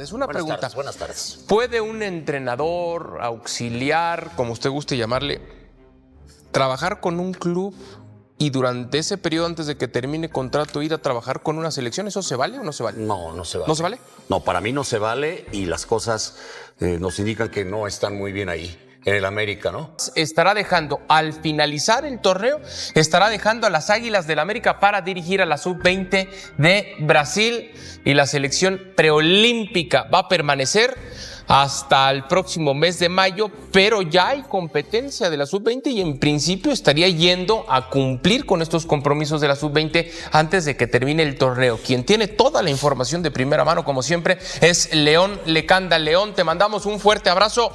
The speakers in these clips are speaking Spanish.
Es una pregunta. Buenas tardes. ¿Puede un entrenador, auxiliar, como usted guste llamarle, trabajar con un club y durante ese periodo, antes de que termine contrato, ir a trabajar con una selección? ¿Eso se vale o no se vale? No, no se vale. ¿No se vale? No, para mí no se vale y las cosas nos indican que no están muy bien ahí, en el América, ¿no? Estará dejando, al finalizar el torneo, estará dejando a las Águilas del América para dirigir a la sub-20 de Brasil, y la selección preolímpica va a permanecer hasta el próximo mes de mayo, pero ya hay competencia de la sub-20 y en principio estaría yendo a cumplir con estos compromisos de la sub-20 antes de que termine el torneo. Quien tiene toda la información de primera mano, como siempre, es León Lecanda. León, te mandamos un fuerte abrazo.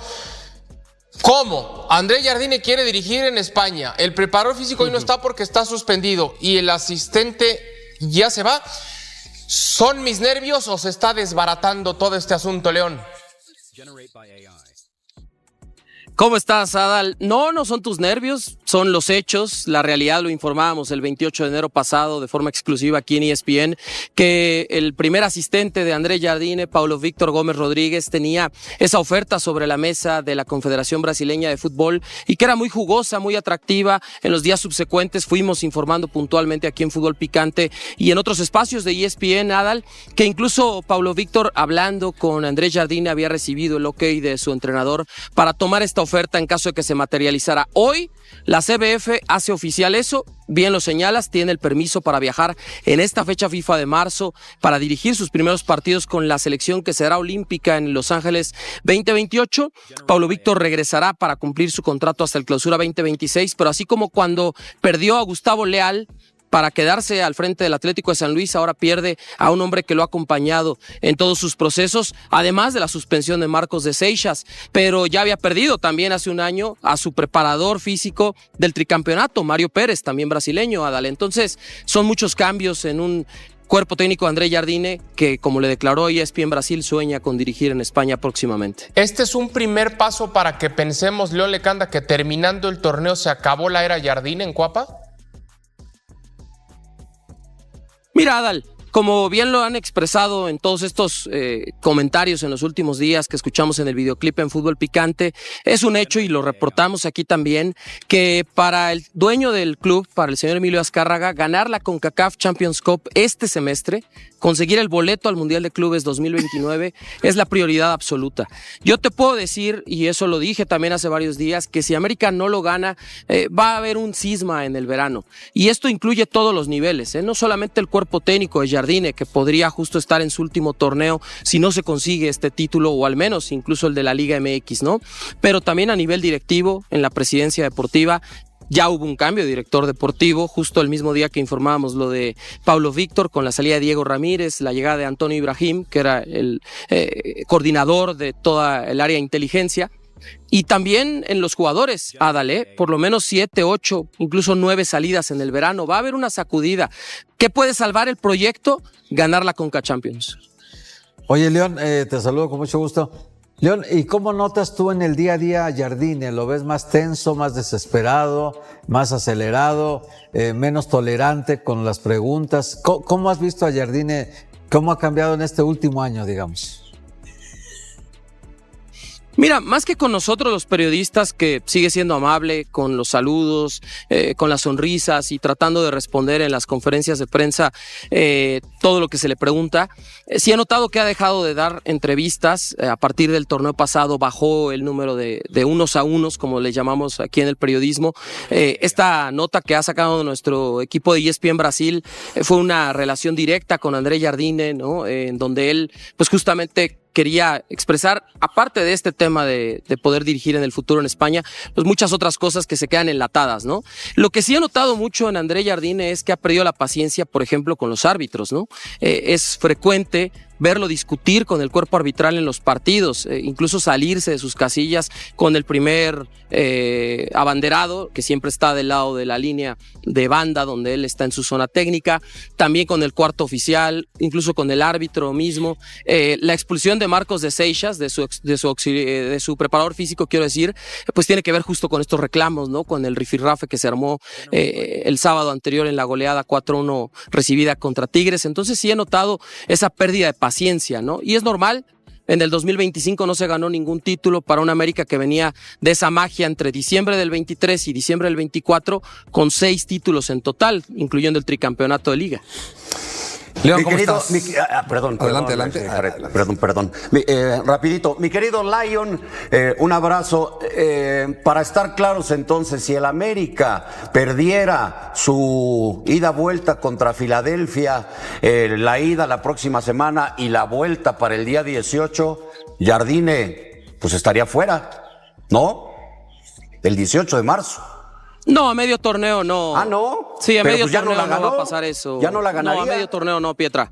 ¿Cómo? André Jardine quiere dirigir en España. El preparador físico hoy no está porque está suspendido y el asistente ya se va. ¿Son mis nervios o se está desbaratando todo este asunto, León? ¿Cómo estás, Adal? No, no son tus nervios, son los hechos. La realidad lo informábamos el 28 de enero pasado de forma exclusiva aquí en ESPN, que el primer asistente de André Jardine, Paulo Víctor Gómez Rodríguez, tenía esa oferta sobre la mesa de la Confederación Brasileña de Fútbol y que era muy jugosa, muy atractiva. En los días subsecuentes fuimos informando puntualmente aquí en Fútbol Picante y en otros espacios de ESPN, Adal, que incluso Paulo Víctor, hablando con André Jardine, había recibido el ok de su entrenador para tomar esta oferta en caso de que se materializara. Hoy la CBF hace oficial eso, bien lo señalas, tiene el permiso para viajar en esta fecha FIFA de marzo para dirigir sus primeros partidos con la selección que será olímpica en Los Ángeles 2028. Paulo Víctor regresará para cumplir su contrato hasta el Clausura 2026, pero así como cuando perdió a Gustavo Leal para quedarse al frente del Atlético de San Luis, ahora pierde a un hombre que lo ha acompañado en todos sus procesos, además de la suspensión de Marcos de Seixas, pero ya había perdido también hace un año a su preparador físico del tricampeonato, Mario Pérez, también brasileño, Adal. Entonces, son muchos cambios en un cuerpo técnico de André Jardine que, como le declaró ESPN Brasil, sueña con dirigir en España próximamente. Este es un primer paso para que pensemos, León Lecanda, que terminando el torneo se acabó la era Jardine en Cuapa. Mira, Adal, como bien lo han expresado en todos estos comentarios en los últimos días que escuchamos en el videoclip en Fútbol Picante, es un hecho y lo reportamos aquí también, que para el dueño del club, para el señor Emilio Azcárraga, ganar la CONCACAF Champions Cup este semestre, conseguir el boleto al Mundial de Clubes 2029 es la prioridad absoluta. Yo te puedo decir, y eso lo dije también hace varios días, que si América no lo gana, va a haber un cisma en el verano. Y esto incluye todos los niveles, no solamente el cuerpo técnico de Jardine, que podría justo estar en su último torneo si no se consigue este título, o al menos incluso el de la Liga MX, ¿no? Pero también a nivel directivo, en la presidencia deportiva. Ya hubo un cambio de director deportivo, justo el mismo día que informábamos lo de Paulo Víctor, con la salida de Diego Ramírez, la llegada de Antonio Ibrahim, que era el coordinador de toda el área de inteligencia. Y también en los jugadores, Adal, por lo menos 7, 8, incluso 9 salidas en el verano. Va a haber una sacudida. ¿Qué puede salvar el proyecto? Ganar la Conca Champions. Oye, León, te saludo con mucho gusto. León, ¿y cómo notas tú en el día a día a Jardine? ¿Lo ves más tenso, más desesperado, más acelerado, menos tolerante con las preguntas? ¿Cómo has visto a Jardine? ¿Cómo ha cambiado en este último año, digamos? Mira, más que con nosotros los periodistas, que sigue siendo amable con los saludos, con las sonrisas y tratando de responder en las conferencias de prensa todo lo que se le pregunta, sí he notado que ha dejado de dar entrevistas. A partir del torneo pasado bajó el número de unos a unos, como le llamamos aquí en el periodismo. Esta nota que ha sacado nuestro equipo de ESPN Brasil fue una relación directa con André Jardine, ¿no? En donde él, pues justamente quería expresar, aparte de este tema de poder dirigir en el futuro en España, pues muchas otras cosas que se quedan enlatadas, ¿no? Lo que sí he notado mucho en André Jardine es que ha perdido la paciencia, por ejemplo, con los árbitros, ¿no? Es frecuente verlo discutir con el cuerpo arbitral en los partidos, incluso salirse de sus casillas con el primer abanderado, que siempre está del lado de la línea de banda donde él está en su zona técnica, también con el cuarto oficial, incluso con el árbitro mismo. La expulsión de Marcos de Seixas, de su preparador físico, quiero decir, pues tiene que ver justo con estos reclamos, ¿no? Con el rifirrafe que se armó el sábado anterior en la goleada 4-1 recibida contra Tigres. Entonces sí he notado esa pérdida de paciencia, ¿no? Y es normal, En el 2025 no se ganó ningún título para una América que venía de esa magia entre diciembre del 23 y diciembre del 24 con 6 títulos en total, incluyendo el tricampeonato de liga. León, Mi ¿cómo querido, estás? perdón. Adelante. Perdón. Rapidito. Mi querido Lion, un abrazo. Para estar claros entonces, si el América perdiera su ida-vuelta contra Filadelfia, la ida la próxima semana y la vuelta para el día 18, Jardine pues estaría fuera, ¿no? El 18 de marzo. No, a medio torneo no. Ah, ¿no? Sí, a Pero medio pues ya torneo no la ganó. va a pasar eso. Ya no la ganaría. No, a medio torneo no, Pietra.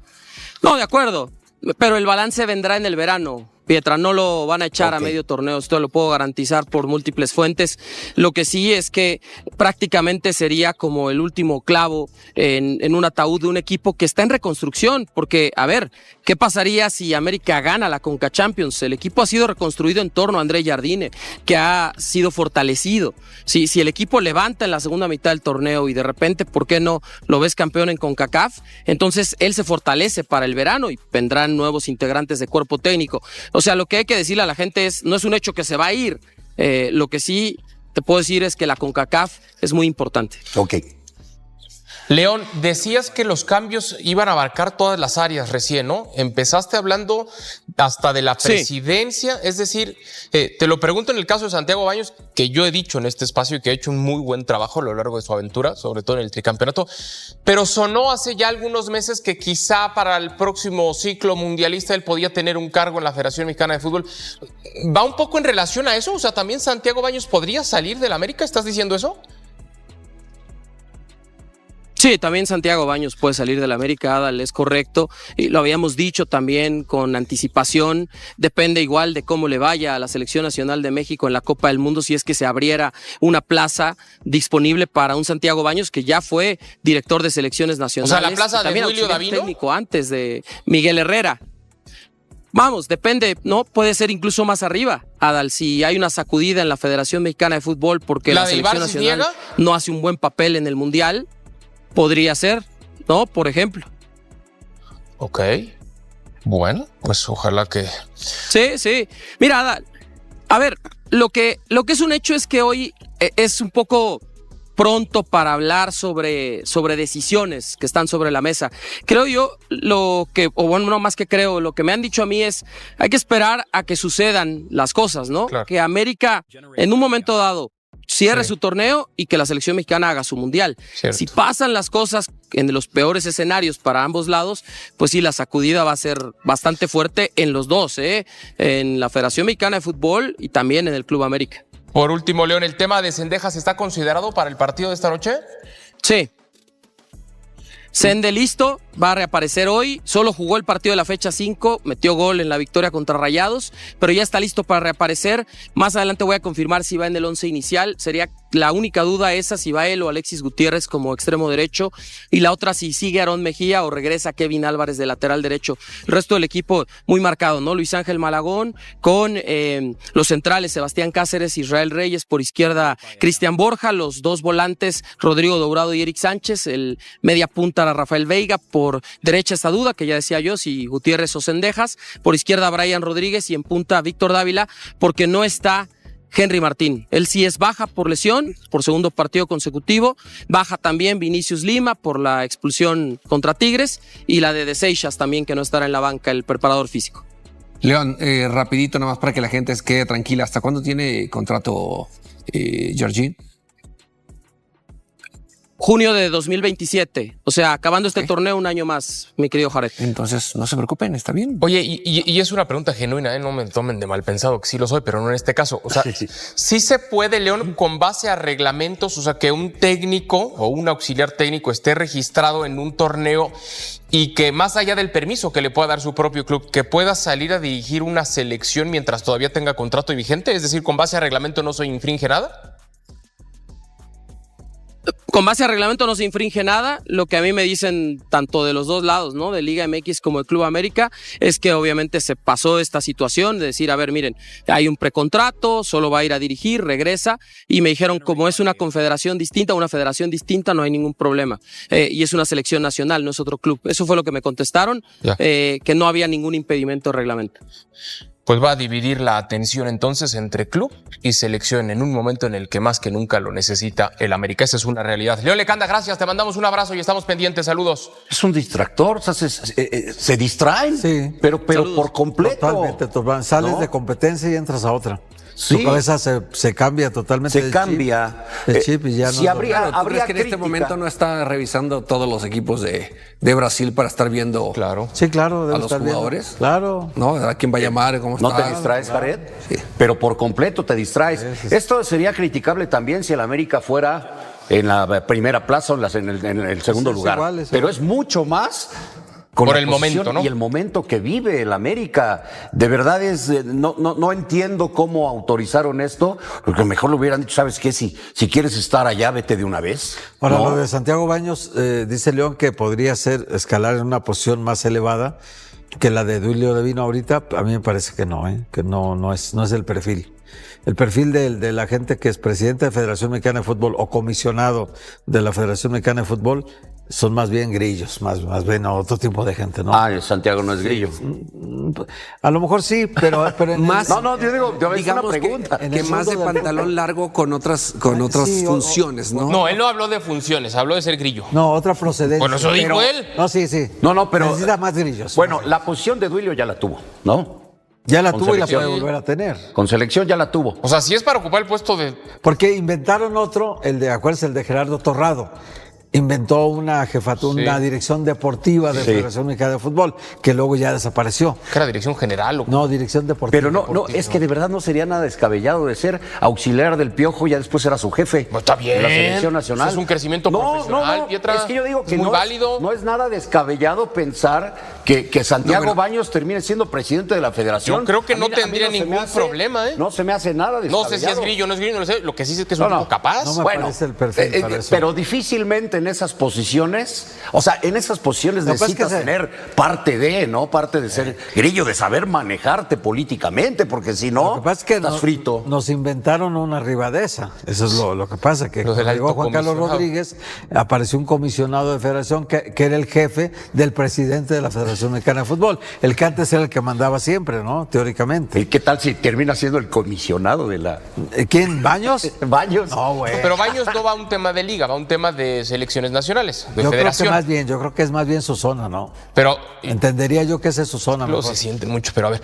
No, de acuerdo. Pero el balance vendrá en el verano. Pietra, no lo van a echar a medio torneo, esto lo puedo garantizar por múltiples fuentes. Lo que sí es que prácticamente sería como el último clavo en un ataúd de un equipo que está en reconstrucción, porque, a ver, ¿qué pasaría si América gana la Conca Champions? El equipo ha sido reconstruido en torno a André Jardine, que ha sido fortalecido. Si el equipo levanta en la segunda mitad del torneo y de repente, ¿por qué no lo ves campeón en CONCACAF? Entonces él se fortalece para el verano y vendrán nuevos integrantes de cuerpo técnico. O sea, lo que hay que decirle a la gente no es un hecho que se va a ir. Lo que sí te puedo decir es que la CONCACAF es muy importante. Ok. León, decías que los cambios iban a abarcar todas las áreas recién, ¿no? Empezaste hablando hasta de la presidencia, es decir, te lo pregunto en el caso de Santiago Baños, que yo he dicho en este espacio que ha hecho un muy buen trabajo a lo largo de su aventura, sobre todo en el tricampeonato, pero sonó hace ya algunos meses que quizá para el próximo ciclo mundialista él podía tener un cargo en la Federación Mexicana de Fútbol. ¿Va un poco en relación a eso? O sea, ¿también Santiago Baños podría salir del América? ¿Estás diciendo eso? Sí, también Santiago Baños puede salir del América, Adal, es correcto. Y lo habíamos dicho también con anticipación. Depende igual de cómo le vaya a la Selección Nacional de México en la Copa del Mundo, si es que se abriera una plaza disponible para un Santiago Baños que ya fue director de selecciones nacionales. O sea, la plaza de también Julio auxiliar Davino. técnico antes de Miguel Herrera. Vamos, depende, ¿no? Puede ser incluso más arriba, Adal, si hay una sacudida en la Federación Mexicana de Fútbol porque la Selección Nacional no hace un buen papel en el Mundial. Podría ser, ¿no? Por ejemplo. Ok. Bueno, pues ojalá que... Sí. Mira, Adal, a ver, lo que es un hecho es que hoy es un poco pronto para hablar sobre decisiones que están sobre la mesa. Creo yo, lo que me han dicho a mí es, hay que esperar a que sucedan las cosas, ¿no? Claro. Que América, en un momento dado, cierre su torneo y que la selección mexicana haga su mundial. Cierto. Si pasan las cosas en los peores escenarios para ambos lados, pues sí, la sacudida va a ser bastante fuerte en los dos, en la Federación Mexicana de Fútbol y también en el Club América. Por último, León, ¿el tema de Cendejas está considerado para el partido de esta noche? Sí. Sende listo, va a reaparecer hoy, solo jugó el partido de la fecha 5, metió gol en la victoria contra Rayados, pero ya está listo para reaparecer. Más adelante voy a confirmar si va en el 11 inicial, sería la única duda esa, si va él o Alexis Gutiérrez como extremo derecho, y la otra si sigue Aarón Mejía o regresa Kevin Álvarez de lateral derecho. El resto del equipo muy marcado, ¿no? Luis Ángel Malagón, con los centrales Sebastián Cáceres, Israel Reyes, por izquierda Cristian Borja, los dos volantes Rodrigo Dourado y Eric Sánchez, el media punta Rafael Veiga, por derecha esta duda, que ya decía yo, si Gutiérrez o Cendejas, por izquierda Brian Rodríguez y en punta Víctor Dávila, porque no está Henry Martín. Él sí es baja por lesión, por segundo partido consecutivo. Baja también Vinicius Lima por la expulsión contra Tigres y la de Seixas también, que no estará en la banca, el preparador físico. León, rapidito nada más para que la gente se quede tranquila. ¿Hasta cuándo tiene contrato Jorginho? Junio de 2027, o sea, acabando este torneo un año más, mi querido Jared. Entonces, no se preocupen, está bien. Oye, y es una pregunta genuina, no me tomen de mal pensado, que sí lo soy, pero no en este caso. O sea, sí se puede, León, con base a reglamentos, o sea, que un técnico o un auxiliar técnico esté registrado en un torneo y que más allá del permiso que le pueda dar su propio club, que pueda salir a dirigir una selección mientras todavía tenga contrato vigente, es decir, con base a reglamento no se infringe nada. Con base al reglamento no se infringe nada. Lo que a mí me dicen tanto de los dos lados, ¿no? De Liga MX como de Club América, es que obviamente se pasó esta situación de decir, a ver, miren, hay un precontrato, solo va a ir a dirigir, regresa, y me dijeron, como es una confederación distinta, una federación distinta, no hay ningún problema. Y es una selección nacional, no es otro club. Eso fue lo que me contestaron, que no había ningún impedimento de reglamento. Pues va a dividir la atención entonces entre club y selección en un momento en el que más que nunca lo necesita el América. Esa es una realidad. León Lecanda, gracias, te mandamos un abrazo y estamos pendientes. Saludos. Es un distractor, o sea, se distraen, Sí. pero por completo. Totalmente. Sales ¿No? de competencia y entras a otra. Sí. Tu cabeza se cambia totalmente. Se cambia. El chip y ya si no. habría, ¿Tú crees que en este crítica? momento no está revisando todos los equipos de Brasil para estar viendo Claro. Sí, claro. debe a los estar viendo. jugadores? Claro. ¿No? ¿A quién va a llamar? ¿Cómo ¿No está? te distraes, Jared? Sí. Pero por completo te distraes. Esto sería criticable también si el América fuera en la primera plaza o en el segundo Es lugar. igual, es Pero igual. es mucho más con Por la el posición momento, ¿no? y el momento que vive el América. De verdad no entiendo cómo autorizaron esto, porque mejor lo hubieran dicho, ¿sabes qué? Si quieres estar allá, vete de una vez. Ahora, ¿no? lo de Santiago Baños, dice León que podría ser escalar en una posición más elevada que la de Duilio Davino ahorita. A mí me parece que no, que no es el perfil. El perfil de la gente que es presidente de Federación Mexicana de Fútbol o comisionado de la Federación Mexicana de Fútbol son más bien grillos, más bien otro tipo de gente, ¿no? Santiago no es grillo. A lo mejor sí, pero en Más, No, yo digo, es una digamos pregunta. que En el más de segundo del- pantalón largo con otras sí, funciones, ¿no? No, él no habló de funciones, habló de ser grillo. No, otra procedencia. Bueno, eso dijo él. No, sí. No, pero necesita más grillos. Bueno, la posición de Duilio ya la tuvo, ¿no? ya la con tuvo y la selección. puede volver a tener. Con selección ya la tuvo. O sea, si es para ocupar el puesto de... Porque inventaron otro, acuérdense, el de Gerardo Torrado. Inventó una jefatura, una dirección deportiva de Federación Mexicana de Fútbol, que luego ya desapareció. ¿Que era dirección general o No, dirección deportiva. Pero no, es que de verdad no sería nada descabellado de ser auxiliar del Piojo, ya después era su jefe. No, está bien. De la selección nacional. Eso es un crecimiento profesional, Pietra. Es que yo digo que Es muy no válido. no es nada descabellado pensar que Santiago No, pero- Baños termine siendo presidente de la federación. Yo creo que no A mí tendría se me ningún problema, ¿eh? No se me hace nada descabellado. No sé si es grillo o no es grillo, no lo sé. Lo que sí sé es que es un No, tipo capaz. No me parece el perfil para eso. Pero difícilmente en esas posiciones, o sea, en esas posiciones Lo que pasa es que necesitas tener parte de, ¿no? Parte de ser grillo, de saber manejarte políticamente, porque si Lo no, que pasa es que estás frito. nos inventaron una ribadesa. Eso es lo que pasa, que Lo del cuando llegó alto Juan Carlos comisionado. Rodríguez, apareció un comisionado de federación que era el jefe del presidente de la Federación Mexicana de Fútbol, el que antes era el que mandaba siempre, ¿no? Teóricamente. ¿Y qué tal si termina siendo el comisionado de la ¿Quién? ¿Baños? Baños? No, güey. Pero Baños no va a un tema de liga, va a un tema de selecciones nacionales, de Yo creo federación. yo creo que es más bien su zona, ¿no? Pero Entendería yo que esa es su zona. luego mejor. se sienten mucho, pero a ver.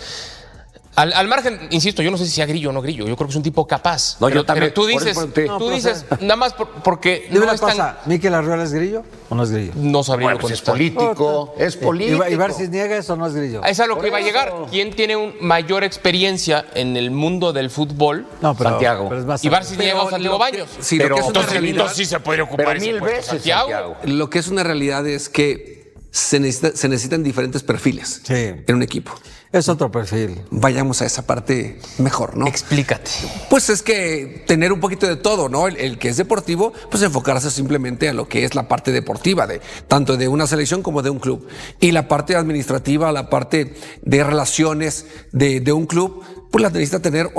Al margen, insisto, yo no sé si sea grillo o no grillo. Yo creo que es un tipo capaz. No, yo Pero también, tú por dices, eso te- tú No, pero, dices, o sea, nada más porque Dime no una es tan. cosa, ¿Miquel Arriola es grillo o no es grillo? No sabría Bueno, pues es contestar. político, es político. ¿Y Barcis niega eso o no es grillo? Es a lo Por que iba a llegar. eso. ¿Quién tiene mayor experiencia en el mundo del fútbol? No, pero, Santiago. pero es más Y Barcis Pero Diego Santiago lo que- Baños. sí, lo Pero- que es una Entonces, realidad, sí se podría ocupar Pero ese mil puesto, veces, Santiago. lo que es una realidad es que se necesitan diferentes perfiles Sí. en un equipo. Es otro perfil. Vayamos a esa parte mejor, ¿no? Explícate. Pues es que tener un poquito de todo, ¿no? El que es deportivo, pues enfocarse simplemente a lo que es la parte deportiva, tanto de una selección como de un club. Y la parte administrativa, la parte de relaciones de un club, pues la necesita tener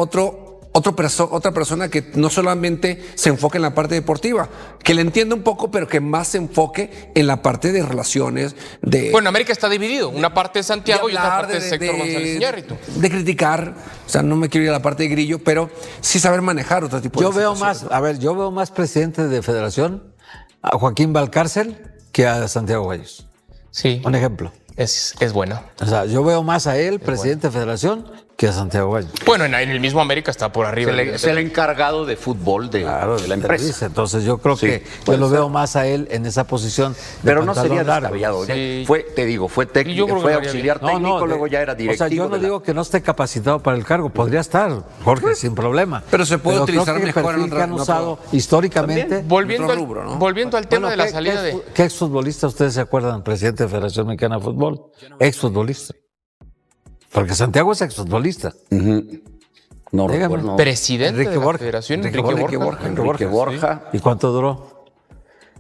otra persona que no solamente se enfoque en la parte deportiva, que le entienda un poco, pero que más se enfoque en la parte de relaciones, de... Bueno, América está dividido. Una parte es Santiago y otra hablar, parte es Héctor González Iñárritu. de criticar, o sea, no me quiero ir a la parte de grillo, pero sí saber manejar otro tipo Yo de veo situaciones, más, a ver, yo veo más presidente de federación a Joaquín Valcárcel que a Santiago Baños. Sí, Un ejemplo. es bueno. O sea, yo veo más a él, presidente de federación, que a Santiago Baños. Bueno, en el mismo América está por arriba. Es el encargado de fútbol de la empresa. Televisa. Entonces yo creo Sí, que yo puede lo ser. veo más a él en esa posición. De Pero no pantalón sería largo. descabellado. Sí. Fue, te digo, fue Y yo técnico, creo que fue lo haría auxiliar bien. técnico, luego ya era directivo. O sea, yo no de la- digo que no esté capacitado para el cargo, podría estar, Jorge, sin problema. Pero se puede creo utilizar que el mejor en perfil otra- que han en otro- usado históricamente. Volviendo, Otro rubro, ¿no? volviendo al tema Bueno, de la ¿qué- salida de... ¿Qué exfutbolista ustedes se acuerdan, presidente de Federación Mexicana de Fútbol? Exfutbolista. Porque Santiago es exfutbolista. No Dígame. recuerdo. Presidente Enrique de la Borja. Federación, Enrique Enrique Borja. Borja. Enrique Borja. ¿Y cuánto duró?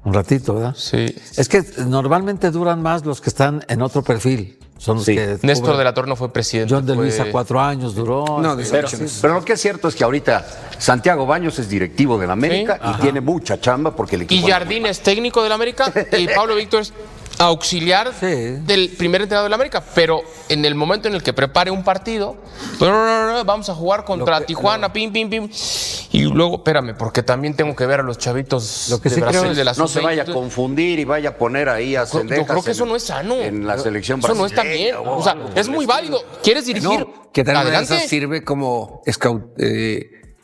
Un ratito, ¿verdad? Sí. Es que normalmente duran más los que están en otro perfil. Son los que... Néstor de la Torre no fue presidente. John de fue- Luisa 4 años duró. No, de Pero, selecciones. pero lo que es cierto es que ahorita Santiago Baños es directivo del América y tiene mucha chamba porque el Y equipo... Jardín es técnico del América y Pablo Víctor es auxiliar Sí. del primer entrenador del América. Pero en el momento en el que prepare un partido, no, vamos a jugar contra Tijuana, pim. Y luego, espérame, porque también tengo que ver a los chavitos Lo que de sí Brasil creo es de la No se sub-20. vaya a confundir y vaya a poner ahí a Yo Cendejas creo que eso en- no es sano. En la selección Eso no está brasileña bien. o O sea, algo es por muy el estilo. válido. ¿Quieres dirigir? No, que tal vez Adelante. eso sirve como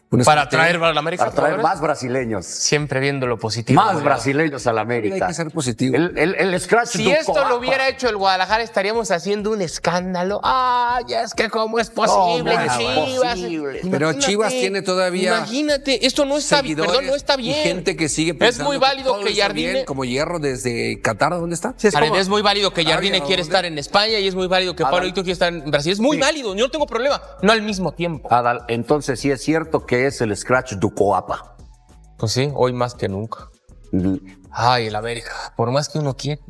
un Para escauteo. traer a la América. Para traer jugadores. más brasileños. Siempre viendo lo positivo. Más Bueno. brasileños a la Hay América. que ser positivo. El scratch Si du esto Coapa. lo hubiera hecho el Guadalajara, estaríamos haciendo un escándalo. Ay, es que cómo es posible ¿Cómo que es Chivas. posible? Pero Imagínate, Chivas tiene todavía Imagínate, esto no está bien. seguidores Perdón, no está bien. y gente que sigue Es pensando muy válido todo que está bien, Jardine. como Hierro desde Qatar, ¿dónde está? Es muy válido que Jardine Arabia, quiere ¿dónde? estar en España y es muy válido que Pablo Víctor quiere estar en Brasil. Es muy válido, yo no tengo problema. No al mismo tiempo. Adal, entonces sí es cierto que es el scratch du Coapa. Pues sí, hoy más que nunca. Ay, el América, por más que uno quiera.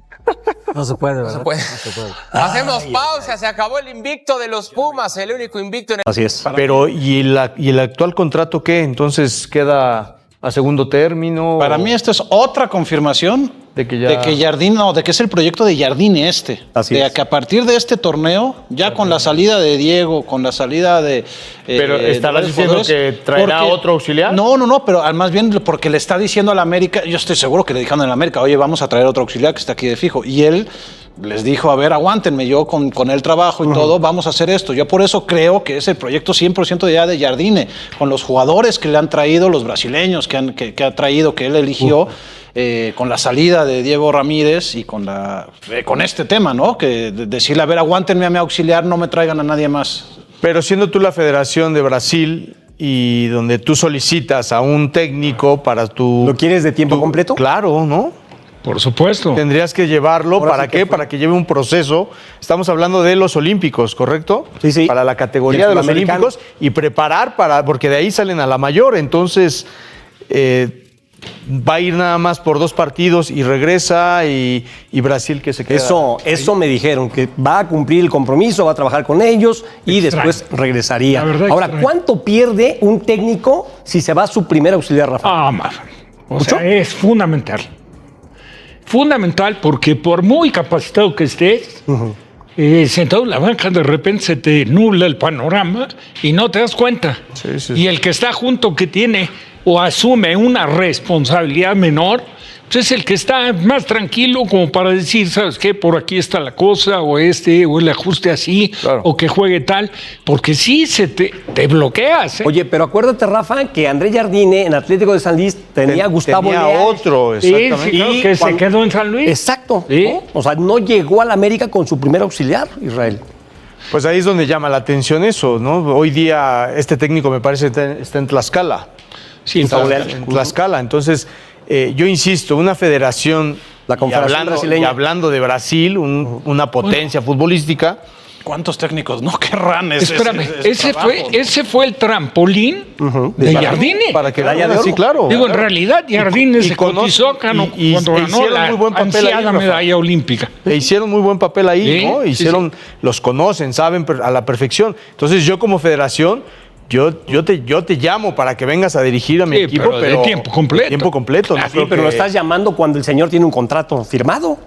No se puede, ¿verdad? se puede. No se puede. Hacemos pausa, se acabó el invicto de los Pumas, el único invicto en el... Así es. Pero, ¿y el actual contrato qué? Entonces queda a segundo término. Para mí esta es otra confirmación De que ya- de que es el proyecto de Jardine este. Así de es. que a partir de este torneo, ya con la salida de Diego, con la salida de... Pero, ¿estarás varios diciendo jugadores, que traerá otro auxiliar? No, pero más bien porque le está diciendo al América, yo estoy seguro que le dijeron al América, oye, vamos a traer otro auxiliar que está aquí de fijo. Y él les dijo, a ver, aguántenme, yo con el trabajo y todo, vamos a hacer esto. Yo por eso creo que es el proyecto 100% ya de Jardine, con los jugadores que le han traído, los brasileños que ha traído, que él eligió, con la salida de Diego Ramírez y con este tema, ¿no? Que decirle, a ver, aguántenme a mi auxiliar, no me traigan a nadie más. Pero siendo tú la Federación de Brasil y donde tú solicitas a un técnico para tu... ¿Lo quieres de tiempo completo? Claro, ¿no? Por supuesto. Tendrías que llevarlo, Ahora ¿para sí que qué? fue. Para que lleve un proceso. Estamos hablando de los olímpicos, ¿correcto? Sí, sí. Para la Y categoría el de los sudamericano. olímpicos y preparar porque de ahí salen a la mayor. Entonces, va a ir nada más por 2 partidos y regresa y Brasil que se queda. Eso me dijeron, que va a cumplir el compromiso, va a trabajar con ellos y Extraño. después regresaría. La verdad, Ahora, extraño. ¿cuánto pierde un técnico si se va a su primer auxiliar, Rafa? O sea, es fundamental. Fundamental porque por muy capacitado que estés, sentado en la banca de repente se te nubla el panorama y no te das cuenta. Sí, sí, Y sí. el que está junto que tiene o asume una responsabilidad menor, pues es el que está más tranquilo como para decir, ¿sabes qué? Por aquí está la cosa, o el ajuste así, Claro. o que juegue tal, porque sí te bloqueas. ¿eh? Oye, pero acuérdate, Rafa, que André Jardine en Atlético de San Luis tenía a Gustavo Tenía Leal. otro, Sí, exactamente. sí, claro, Y que se cuando- quedó en San Luis. Exacto. Sí. ¿no? O sea, no llegó al América con su primer auxiliar, Israel. Pues ahí es donde llama la atención eso, ¿no? Hoy día este técnico me parece está en Tlaxcala. Sí, Gustavo está- Leal. En Tlaxcala. Entonces, yo insisto, una federación, La Confederación y Brasileña. hablando de Brasil, una potencia futbolística, ¿Cuántos técnicos no querrán Espérame, ese trabajo? fue el trampolín de Jardine. para que Medalla de vean, oro. sí, claro. Digo, en realidad Jardine se cotizó cuando ganó hicieron la muy buen papel ahí, ansiada Rafa. medalla olímpica. E hicieron muy buen papel ahí, Sí, ¿no? sí, Hicieron, los conocen, saben a la perfección. Entonces, yo como federación, yo te llamo para que vengas a dirigir a mi Sí, equipo, pero de pero tiempo completo. de tiempo completo. no Sí, creo pero que- lo estás llamando cuando el señor tiene un contrato firmado.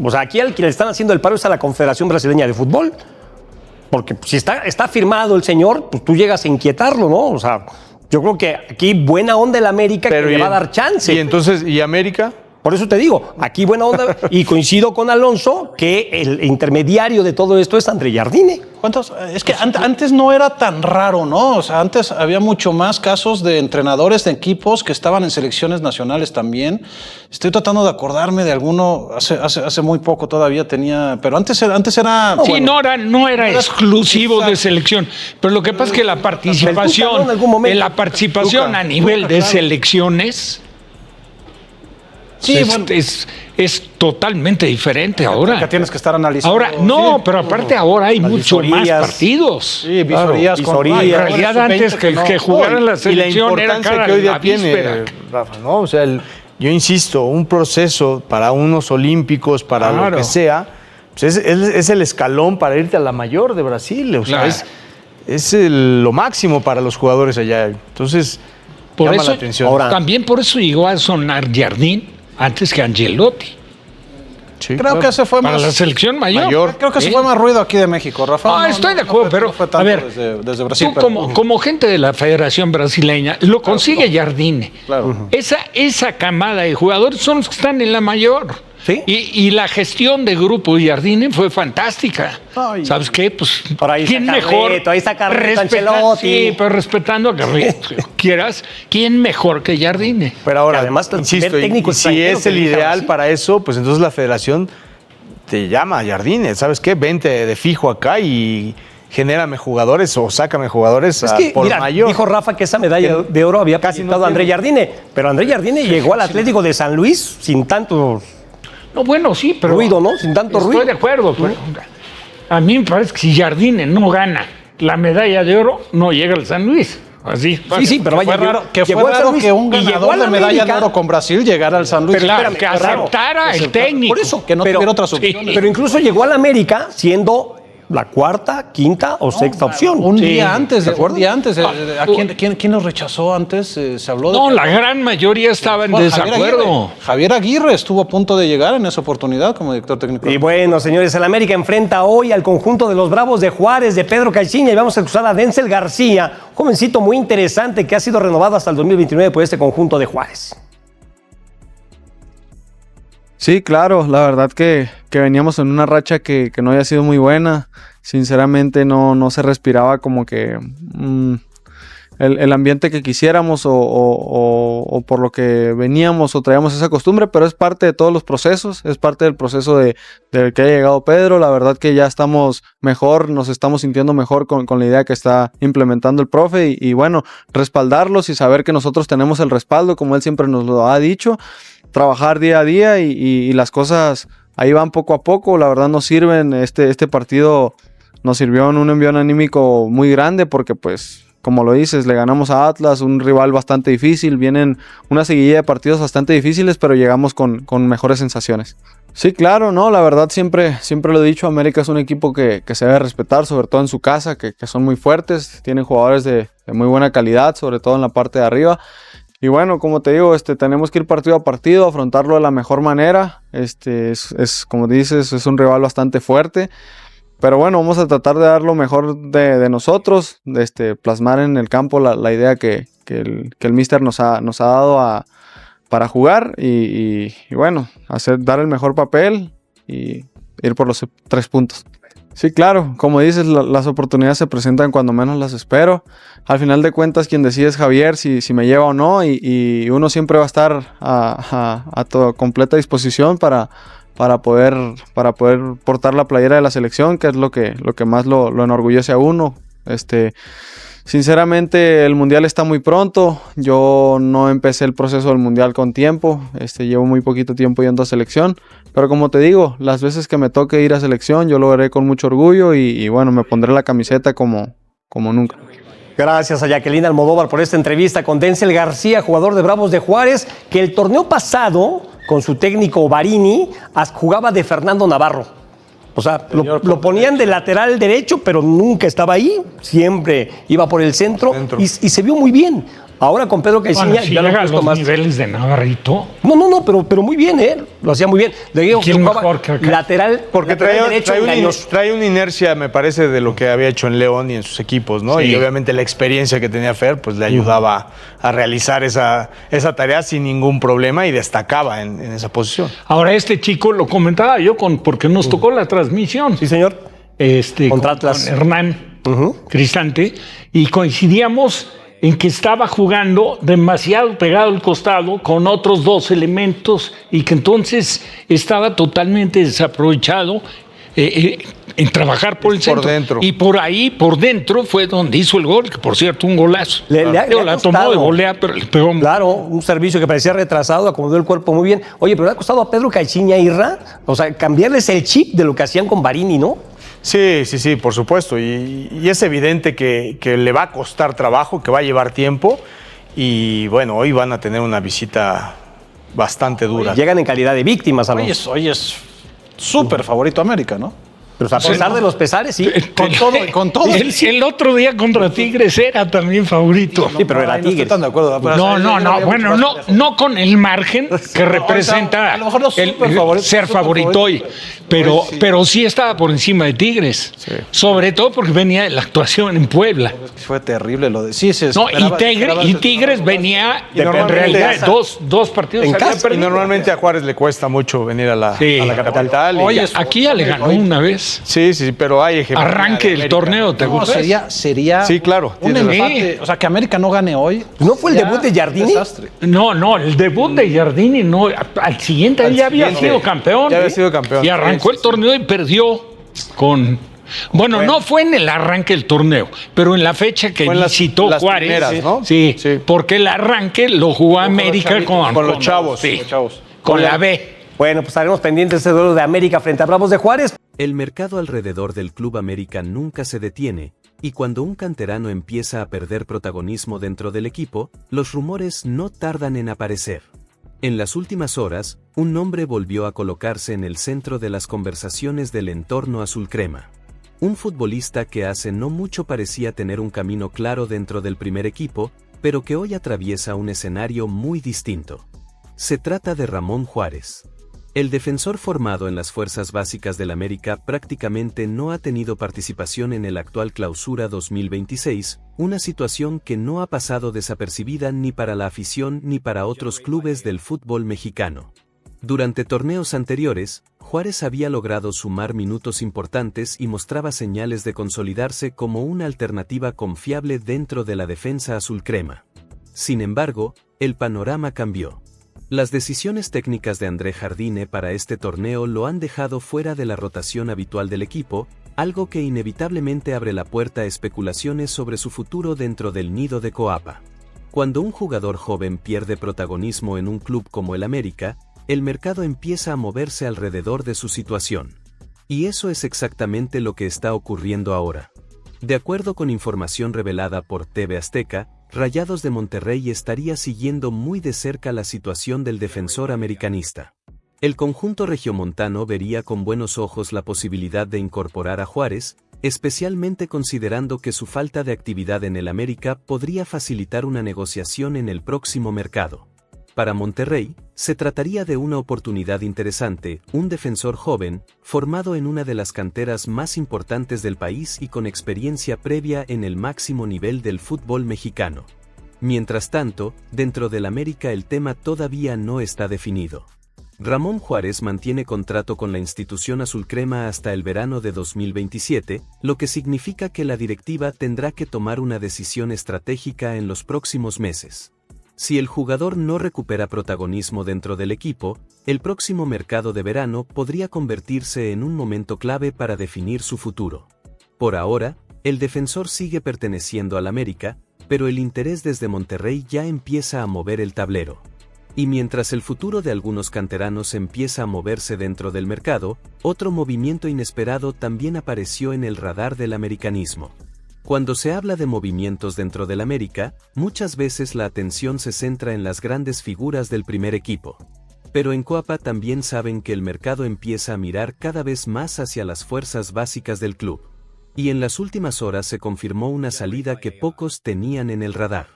O sea, aquí al que le están haciendo el paro es a la Confederación Brasileña de Fútbol. Porque si está firmado el señor, pues tú llegas a inquietarlo, ¿no? O sea, yo creo que aquí buena onda el América que le va a dar chance. Y entonces, ¿y América? Por eso te digo, aquí buena onda. Y coincido con Alonso que el intermediario de todo esto es André Jardine. ¿Cuántos? Es que antes no era tan raro, ¿no? O sea, antes había mucho más casos de entrenadores de equipos que estaban en selecciones nacionales también. Estoy tratando de acordarme de alguno, hace muy poco todavía tenía, pero antes era... Sí, no era exclusivo de Exacto. selección. Pero lo que pasa es que la El Tuca, ¿no? participación, En algún momento. la participación Tuca, a nivel de claro. selecciones Sí, bueno. es totalmente diferente ahora. Que tienes que estar analizando. Ahora, no, Sí. pero aparte ahora hay Las mucho más visorías. partidos. Sí, visorías Claro, con... visorías. En realidad antes que jugaran la Y la selección era importancia cada que hoy día la tiene, víspera. Rafa, ¿no? O sea, yo insisto, un proceso para unos olímpicos, para lo que sea, pues es el escalón para irte a la mayor de Brasil. O sea, es lo máximo para los jugadores allá. Entonces, por llama eso, la atención. ahora, también por eso llegó a sonar Jardín antes que Ancelotti. Sí, Creo que ese fue para más... la selección mayor. Creo que ese fue más ruido aquí de México, Rafa. Estoy de acuerdo, pero no fue a tanto ver, desde Brasil. tú como gente de la Federación Brasileña, lo consigue Jardine. Claro. Esa camada de jugadores son los que están en la mayor. ¿Sí? Y la gestión de grupo de Jardine fue fantástica. ¿Sabes qué? Pues, por ahí ¿quién está mejor? Carleto, ahí está Carleto, Ancelotti. Sí, pero respetando a Carleto, quieras, ¿quién mejor que Jardine? Pero ahora, Que además, insisto, técnico si extranjero es que el elija ideal Brasil. para eso, pues entonces la federación te llama a Jardine. ¿Sabes qué? Vente de fijo acá y genérame jugadores o sácame jugadores Es que, por mira, mayor. dijo Rafa que esa medalla de oro había casi presentado no a André tiene. Jardine, pero André Jardine llegó al Atlético de San Luis sin tanto No, bueno, sí, pero... ruido, ¿no? Sin tanto ruido. Estoy de acuerdo, pero a mí me parece que si Jardine no gana la medalla de oro, no llega al San Luis. Así. Sí, pero vaya, Que llegó fue al San raro Luis que un y llegó ganador a la de medalla de América. oro con Brasil llegara al San Luis. Pero claro, espérame, que fue raro. aceptara el técnico. Por eso, que no tuviera otras opciones. Pero incluso llegó a la América siendo la cuarta, quinta o sexta opción. Un Sí, día antes, ¿de acuerdo? ¿A quién los rechazó antes? Se habló de No, que- la gran mayoría estaba en Bueno, desacuerdo. Javier Aguirre estuvo a punto de llegar en esa oportunidad como director técnico. Y bueno, señores, el América enfrenta hoy al conjunto de los Bravos de Juárez, de Pedro Caixinha, y vamos a escuchar a Denzel García, jovencito muy interesante que ha sido renovado hasta el 2029 por este conjunto de Juárez. Sí, claro, la verdad que veníamos en una racha que no había sido muy buena. Sinceramente no se respiraba como que el ambiente que quisiéramos o por lo que veníamos o traíamos esa costumbre, pero es parte de todos los procesos, es parte del proceso del que ha llegado Pedro. La verdad que ya estamos mejor, nos estamos sintiendo mejor con la idea que está implementando el profe y bueno, respaldarlos y saber que nosotros tenemos el respaldo, como él siempre nos lo ha dicho. Trabajar día a día y las cosas ahí van poco a poco, la verdad nos sirven, este partido nos sirvió en un envión anímico muy grande porque pues como lo dices, le ganamos a Atlas, un rival bastante difícil, vienen una seguidilla de partidos bastante difíciles, pero llegamos con mejores sensaciones. Sí, claro, no, la verdad siempre lo he dicho, América es un equipo que se debe respetar, sobre todo en su casa, que son muy fuertes, tienen jugadores de muy buena calidad, sobre todo en la parte de arriba. Y bueno, como te digo, tenemos que ir partido a partido, afrontarlo de la mejor manera. Es como dices, es un rival bastante fuerte. Pero bueno, vamos a tratar de dar lo mejor de nosotros, plasmar en el campo la idea que el míster nos ha dado para jugar y bueno, dar el mejor papel y ir por los 3 puntos. Sí, claro, como dices, las oportunidades se presentan cuando menos las espero. Al final de cuentas, quien decide es Javier si me lleva o no y uno siempre va a estar a completa disposición para poder portar la playera de la selección, que es lo que más lo enorgullece a uno. Sinceramente, el Mundial está muy pronto. Yo no empecé el proceso del Mundial con tiempo. Llevo muy poquito tiempo yendo a selección. Pero como te digo, las veces que me toque ir a selección, yo lo haré con mucho orgullo y bueno, me pondré la camiseta como nunca. Gracias a Jacqueline Almodóvar por esta entrevista con Denzel García, jugador de Bravos de Juárez, que el torneo pasado, con su técnico Barini, jugaba de Fernando Navarro. O sea, lo ponían de lateral derecho, pero nunca estaba ahí. Siempre iba por el centro. Y se vio muy bien. Ahora con Pedro Caixinha Bueno, si ya lo llega han a puesto los más. niveles de Navarrito. No, pero muy bien, ¿eh? Lo hacía muy bien. Le digo que ¿Quién jugaba mejor que acá? lateral, Porque lateral derecho engañoso. trae una inercia, me parece, de lo que había hecho en León y en sus equipos, ¿no? Sí. Y obviamente la experiencia que tenía Fer, pues le ayudaba a realizar esa tarea sin ningún problema y destacaba en esa posición. Ahora este chico lo comentaba yo porque nos tocó la transmisión. Sí, señor. Contra Atlas. Con Hernán Cristante y coincidíamos en que estaba jugando demasiado pegado al costado con otros 2 elementos y que entonces estaba totalmente desaprovechado en trabajar por el centro. dentro. Y por ahí, por dentro, fue donde hizo el gol, que por cierto, un golazo. Le ha La tomó costado. de volea, pero le pegó. Claro, un servicio que parecía retrasado, acomodó el cuerpo muy bien. Oye, pero le ha costado a Pedro Caixinha Irra, o sea, cambiarles el chip de lo que hacían con Barini, ¿no? Sí, por supuesto. Y es evidente que le va a costar trabajo, que va a llevar tiempo. Y bueno, hoy van a tener una visita bastante dura. Llegan en calidad de víctimas a los... Hoy es súper favorito América, ¿no? Pero a pesar de los pesares, sí. Con todo. El otro día contra Tigres era también favorito. Sí, pero era No estoy Tigres. tan de acuerdo. Bueno, no con el margen que representa a lo mejor no el súper favorito, ser súper favorito hoy, pero sí estaba por encima de Tigres. Sí. Sobre todo porque venía de la actuación en Puebla. Fue terrible lo de... Sí, No, y Tigres venía en realidad dos partidos En había casa. Y perdido. normalmente a Juárez le cuesta mucho venir a la capital. Oye, aquí ya le ganó una vez. Sí, pero hay ejemplos. Arranque del torneo, ¿te No, gusta? sería Sí, claro, un tienes razón. empate. O sea, que América no gane hoy. ¿No fue el sería debut de Jardini? un desastre. No, el debut de Jardini no. Al siguiente él ya había siguiente. sido campeón. Ya había sido campeón. Y arrancó el torneo y perdió con. Bueno, no fue en el arranque del torneo, pero en la fecha que Fue en visitó las Juárez. primeras, ¿no? Sí, Sí. porque el arranque lo jugó América con los chavos. Sí, Los chavos. con la B. Bueno, pues estaremos pendientes de ese duelo de América frente a Bravos de Juárez. El mercado alrededor del Club América nunca se detiene, y cuando un canterano empieza a perder protagonismo dentro del equipo, los rumores no tardan en aparecer. En las últimas horas, un nombre volvió a colocarse en el centro de las conversaciones del entorno azul crema. Un futbolista que hace no mucho parecía tener un camino claro dentro del primer equipo, pero que hoy atraviesa un escenario muy distinto. Se trata de Ramón Juárez. El defensor formado en las fuerzas básicas del América prácticamente no ha tenido participación en el actual Clausura 2026, una situación que no ha pasado desapercibida ni para la afición ni para otros clubes del fútbol mexicano. Durante torneos anteriores, Juárez había logrado sumar minutos importantes y mostraba señales de consolidarse como una alternativa confiable dentro de la defensa azul crema. Sin embargo, el panorama cambió. Las decisiones técnicas de André Jardine para este torneo lo han dejado fuera de la rotación habitual del equipo, algo que inevitablemente abre la puerta a especulaciones sobre su futuro dentro del nido de Coapa. Cuando un jugador joven pierde protagonismo en un club como el América, el mercado empieza a moverse alrededor de su situación. Y eso es exactamente lo que está ocurriendo ahora. De acuerdo con información revelada por TV Azteca, Rayados de Monterrey estaría siguiendo muy de cerca la situación del defensor americanista. El conjunto regiomontano vería con buenos ojos la posibilidad de incorporar a Juárez, especialmente considerando que su falta de actividad en el América podría facilitar una negociación en el próximo mercado. Para Monterrey, se trataría de una oportunidad interesante, un defensor joven, formado en una de las canteras más importantes del país y con experiencia previa en el máximo nivel del fútbol mexicano. Mientras tanto, dentro del América el tema todavía no está definido. Ramón Juárez mantiene contrato con la institución azulcrema hasta el verano de 2027, lo que significa que la directiva tendrá que tomar una decisión estratégica en los próximos meses. Si el jugador no recupera protagonismo dentro del equipo, el próximo mercado de verano podría convertirse en un momento clave para definir su futuro. Por ahora, el defensor sigue perteneciendo al América, pero el interés desde Monterrey ya empieza a mover el tablero. Y mientras el futuro de algunos canteranos empieza a moverse dentro del mercado, otro movimiento inesperado también apareció en el radar del americanismo. Cuando se habla de movimientos dentro del América, muchas veces la atención se centra en las grandes figuras del primer equipo. Pero en Coapa también saben que el mercado empieza a mirar cada vez más hacia las fuerzas básicas del club. Y en las últimas horas se confirmó una salida que pocos tenían en el radar.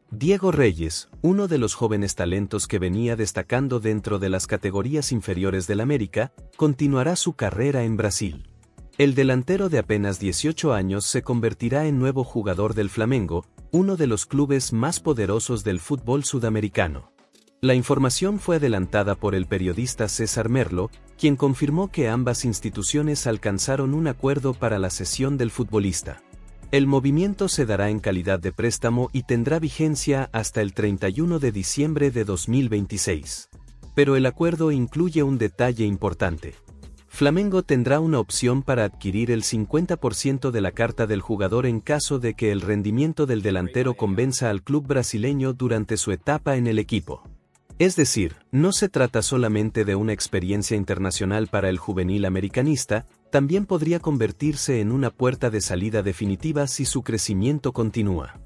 Diego Reyes, uno de los jóvenes talentos que venía destacando dentro de las categorías inferiores del América, continuará su carrera en Brasil. El delantero de apenas 18 años se convertirá en nuevo jugador del Flamengo, uno de los clubes más poderosos del fútbol sudamericano. La información fue adelantada por el periodista César Merlo, quien confirmó que ambas instituciones alcanzaron un acuerdo para la cesión del futbolista. El movimiento se dará en calidad de préstamo y tendrá vigencia hasta el 31 de diciembre de 2026. Pero el acuerdo incluye un detalle importante. Flamengo tendrá una opción para adquirir el 50% de la carta del jugador en caso de que el rendimiento del delantero convenza al club brasileño durante su etapa en el equipo. Es decir, no se trata solamente de una experiencia internacional para el juvenil americanista, también podría convertirse en una puerta de salida definitiva si su crecimiento continúa.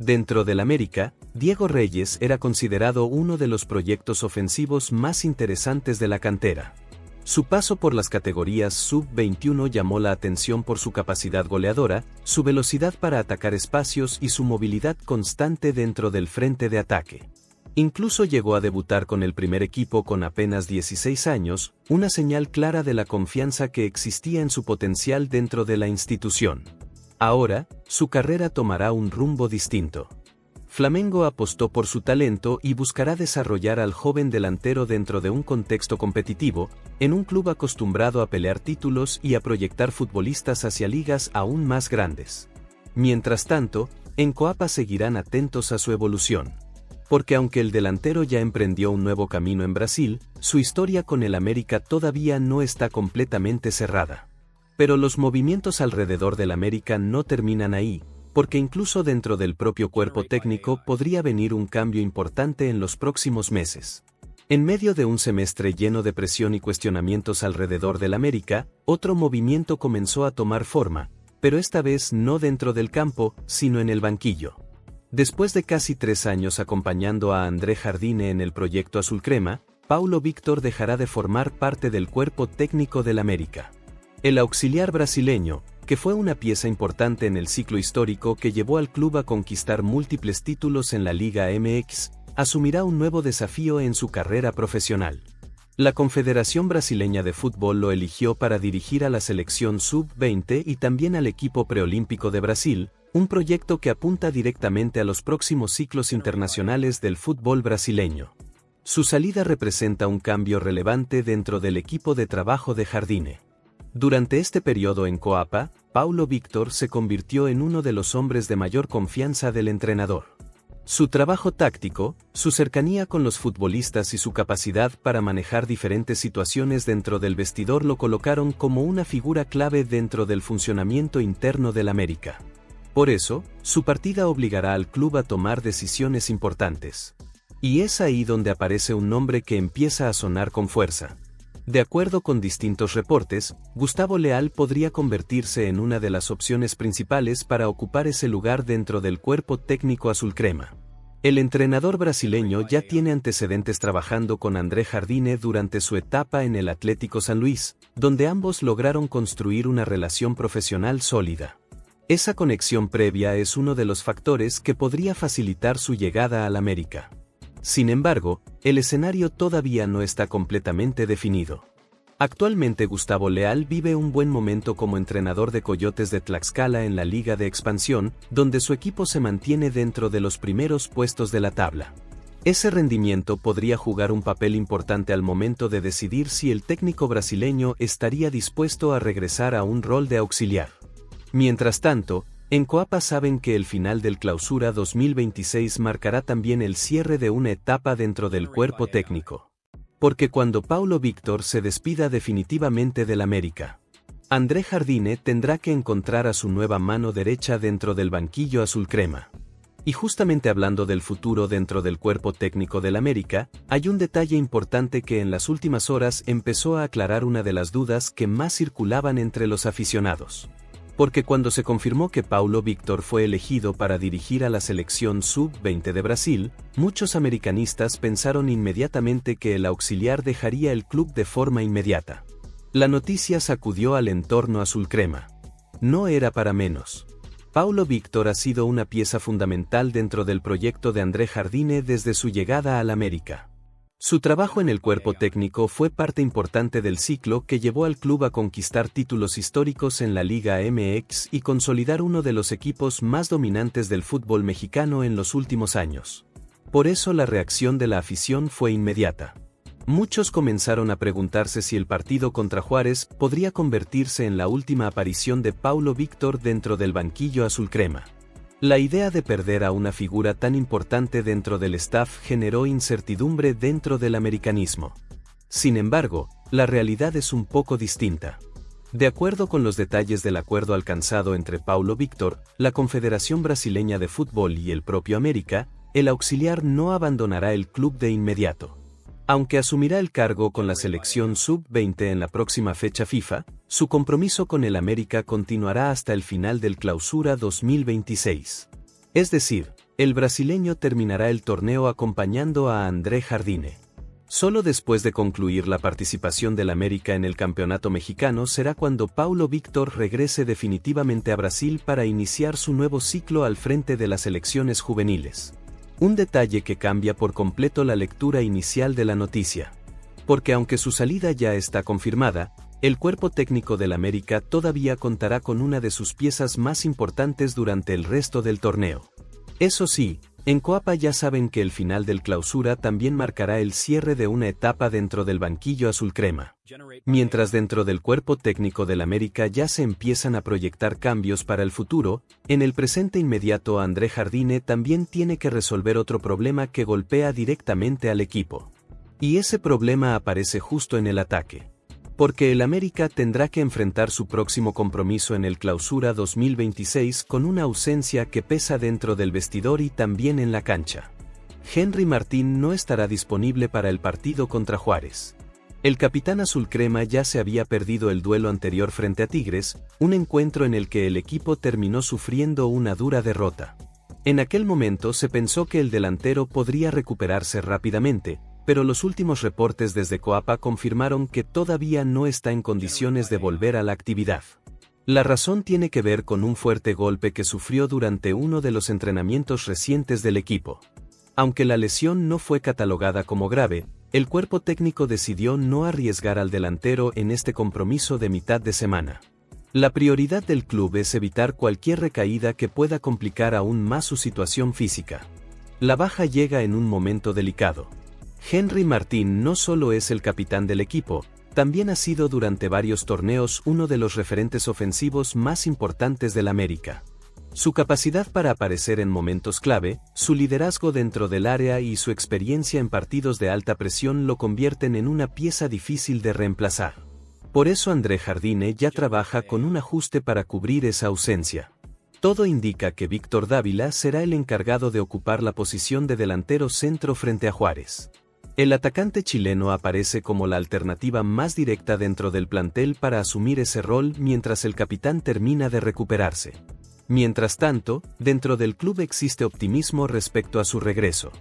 Dentro del América, Diego Reyes era considerado uno de los proyectos ofensivos más interesantes de la cantera. Su paso por las categorías sub-21 llamó la atención por su capacidad goleadora, su velocidad para atacar espacios y su movilidad constante dentro del frente de ataque. Incluso llegó a debutar con el primer equipo con apenas 16 años, una señal clara de la confianza que existía en su potencial dentro de la institución. Ahora, su carrera tomará un rumbo distinto. Flamengo apostó por su talento y buscará desarrollar al joven delantero dentro de un contexto competitivo, en un club acostumbrado a pelear títulos y a proyectar futbolistas hacia ligas aún más grandes. Mientras tanto, en Coapa seguirán atentos a su evolución. Porque aunque el delantero ya emprendió un nuevo camino en Brasil, su historia con el América todavía no está completamente cerrada. Pero los movimientos alrededor del América no terminan ahí, porque incluso dentro del propio cuerpo técnico podría venir un cambio importante en los próximos meses. En medio de un semestre lleno de presión y cuestionamientos alrededor del América, otro movimiento comenzó a tomar forma, pero esta vez no dentro del campo, sino en el banquillo. Después de casi 3 años acompañando a André Jardine en el proyecto Azul Crema, Paulo Víctor dejará de formar parte del cuerpo técnico del América. El auxiliar brasileño, que fue una pieza importante en el ciclo histórico que llevó al club a conquistar múltiples títulos en la Liga MX, asumirá un nuevo desafío en su carrera profesional. La Confederación Brasileña de Fútbol lo eligió para dirigir a la selección sub-20 y también al equipo preolímpico de Brasil, un proyecto que apunta directamente a los próximos ciclos internacionales del fútbol brasileño. Su salida representa un cambio relevante dentro del equipo de trabajo de Jardine. Durante este periodo en Coapa, Paulo Víctor se convirtió en uno de los hombres de mayor confianza del entrenador. Su trabajo táctico, su cercanía con los futbolistas y su capacidad para manejar diferentes situaciones dentro del vestidor lo colocaron como una figura clave dentro del funcionamiento interno del América. Por eso, su partida obligará al club a tomar decisiones importantes. Y es ahí donde aparece un nombre que empieza a sonar con fuerza. De acuerdo con distintos reportes, Gustavo Leal podría convertirse en una de las opciones principales para ocupar ese lugar dentro del cuerpo técnico azul crema. El entrenador brasileño ya tiene antecedentes trabajando con André Jardine durante su etapa en el Atlético San Luis, donde ambos lograron construir una relación profesional sólida. Esa conexión previa es uno de los factores que podría facilitar su llegada al América. Sin embargo, el escenario todavía no está completamente definido. Actualmente Gustavo Leal vive un buen momento como entrenador de Coyotes de Tlaxcala en la Liga de Expansión, donde su equipo se mantiene dentro de los primeros puestos de la tabla. Ese rendimiento podría jugar un papel importante al momento de decidir si el técnico brasileño estaría dispuesto a regresar a un rol de auxiliar. Mientras tanto, en Coapa saben que el final del Clausura 2026 marcará también el cierre de una etapa dentro del cuerpo técnico. Porque cuando Paulo Víctor se despida definitivamente del América, André Jardine tendrá que encontrar a su nueva mano derecha dentro del banquillo azul crema. Y justamente hablando del futuro dentro del cuerpo técnico del América, hay un detalle importante que en las últimas horas empezó a aclarar una de las dudas que más circulaban entre los aficionados. Porque cuando se confirmó que Paulo Víctor fue elegido para dirigir a la selección sub-20 de Brasil, muchos americanistas pensaron inmediatamente que el auxiliar dejaría el club de forma inmediata. La noticia sacudió al entorno azul crema. No era para menos. Paulo Víctor ha sido una pieza fundamental dentro del proyecto de André Jardine desde su llegada al América. Su trabajo en el cuerpo técnico fue parte importante del ciclo que llevó al club a conquistar títulos históricos en la Liga MX y consolidar uno de los equipos más dominantes del fútbol mexicano en los últimos años. Por eso la reacción de la afición fue inmediata. Muchos comenzaron a preguntarse si el partido contra Juárez podría convertirse en la última aparición de Paulo Víctor dentro del banquillo azul crema. La idea de perder a una figura tan importante dentro del staff generó incertidumbre dentro del americanismo. Sin embargo, la realidad es un poco distinta. De acuerdo con los detalles del acuerdo alcanzado entre Paulo Víctor, la Confederación Brasileña de Fútbol y el propio América, el auxiliar no abandonará el club de inmediato. Aunque asumirá el cargo con la selección sub-20 en la próxima fecha FIFA, su compromiso con el América continuará hasta el final del Clausura 2026. Es decir, el brasileño terminará el torneo acompañando a André Jardine. Solo después de concluir la participación del América en el Campeonato Mexicano será cuando Paulo Víctor regrese definitivamente a Brasil para iniciar su nuevo ciclo al frente de las selecciones juveniles. Un detalle que cambia por completo la lectura inicial de la noticia. Porque aunque su salida ya está confirmada, el cuerpo técnico del América todavía contará con una de sus piezas más importantes durante el resto del torneo. Eso sí, en Coapa ya saben que el final del Clausura también marcará el cierre de una etapa dentro del banquillo azul crema. Mientras dentro del cuerpo técnico del América ya se empiezan a proyectar cambios para el futuro, en el presente inmediato André Jardine también tiene que resolver otro problema que golpea directamente al equipo. Y ese problema aparece justo en el ataque. Porque el América tendrá que enfrentar su próximo compromiso en el Clausura 2026 con una ausencia que pesa dentro del vestidor y también en la cancha. Henry Martín no estará disponible para el partido contra Juárez. El capitán azul crema ya se había perdido el duelo anterior frente a Tigres, un encuentro en el que el equipo terminó sufriendo una dura derrota. En aquel momento se pensó que el delantero podría recuperarse rápidamente, pero los últimos reportes desde Coapa confirmaron que todavía no está en condiciones de volver a la actividad. La razón tiene que ver con un fuerte golpe que sufrió durante uno de los entrenamientos recientes del equipo. Aunque la lesión no fue catalogada como grave, el cuerpo técnico decidió no arriesgar al delantero en este compromiso de mitad de semana. La prioridad del club es evitar cualquier recaída que pueda complicar aún más su situación física. La baja llega en un momento delicado. Henry Martín no solo es el capitán del equipo, también ha sido durante varios torneos uno de los referentes ofensivos más importantes del América. Su capacidad para aparecer en momentos clave, su liderazgo dentro del área y su experiencia en partidos de alta presión lo convierten en una pieza difícil de reemplazar. Por eso André Jardine ya trabaja con un ajuste para cubrir esa ausencia. Todo indica que Víctor Dávila será el encargado de ocupar la posición de delantero centro frente a Juárez. El atacante chileno aparece como la alternativa más directa dentro del plantel para asumir ese rol mientras el capitán termina de recuperarse. Mientras tanto, dentro del club existe optimismo respecto a su regreso.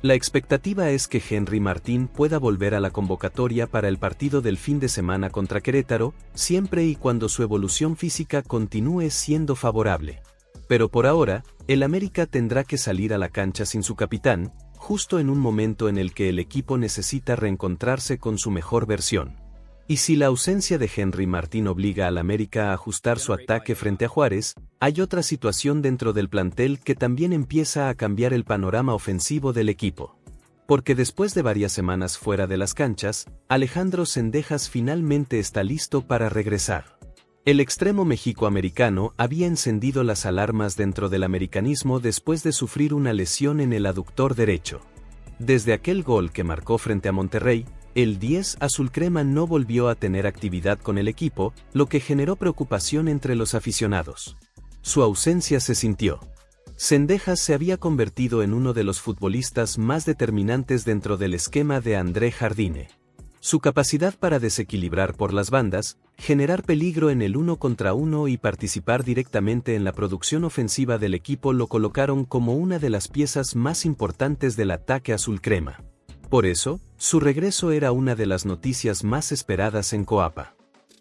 La expectativa es que Henry Martín pueda volver a la convocatoria para el partido del fin de semana contra Querétaro, siempre y cuando su evolución física continúe siendo favorable. Pero por ahora, el América tendrá que salir a la cancha sin su capitán, justo en un momento en el que el equipo necesita reencontrarse con su mejor versión. Y si la ausencia de Henry Martín obliga al América a ajustar su ataque frente a Juárez, hay otra situación dentro del plantel que también empieza a cambiar el panorama ofensivo del equipo. Porque después de varias semanas fuera de las canchas, Alejandro Zendejas finalmente está listo para regresar. El extremo mexicoamericano había encendido las alarmas dentro del americanismo después de sufrir una lesión en el aductor derecho. Desde aquel gol que marcó frente a Monterrey, el 10 azul crema no volvió a tener actividad con el equipo, lo que generó preocupación entre los aficionados. Su ausencia se sintió. Zendejas se había convertido en uno de los futbolistas más determinantes dentro del esquema de André Jardine. Su capacidad para desequilibrar por las bandas, generar peligro en el 1 contra 1 y participar directamente en la producción ofensiva del equipo lo colocaron como una de las piezas más importantes del ataque azul crema. Por eso, su regreso era una de las noticias más esperadas en Coapa.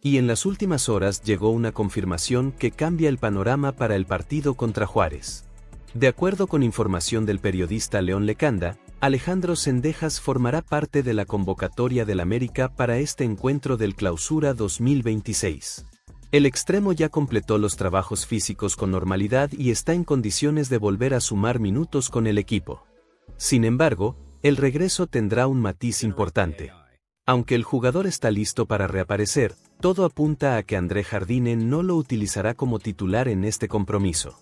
Y en las últimas horas llegó una confirmación que cambia el panorama para el partido contra Juárez. De acuerdo con información del periodista León Lecanda, Alejandro Zendejas formará parte de la convocatoria del América para este encuentro del Clausura 2026. El extremo ya completó los trabajos físicos con normalidad y está en condiciones de volver a sumar minutos con el equipo. Sin embargo, el regreso tendrá un matiz importante. Aunque el jugador está listo para reaparecer, todo apunta a que André Jardine no lo utilizará como titular en este compromiso.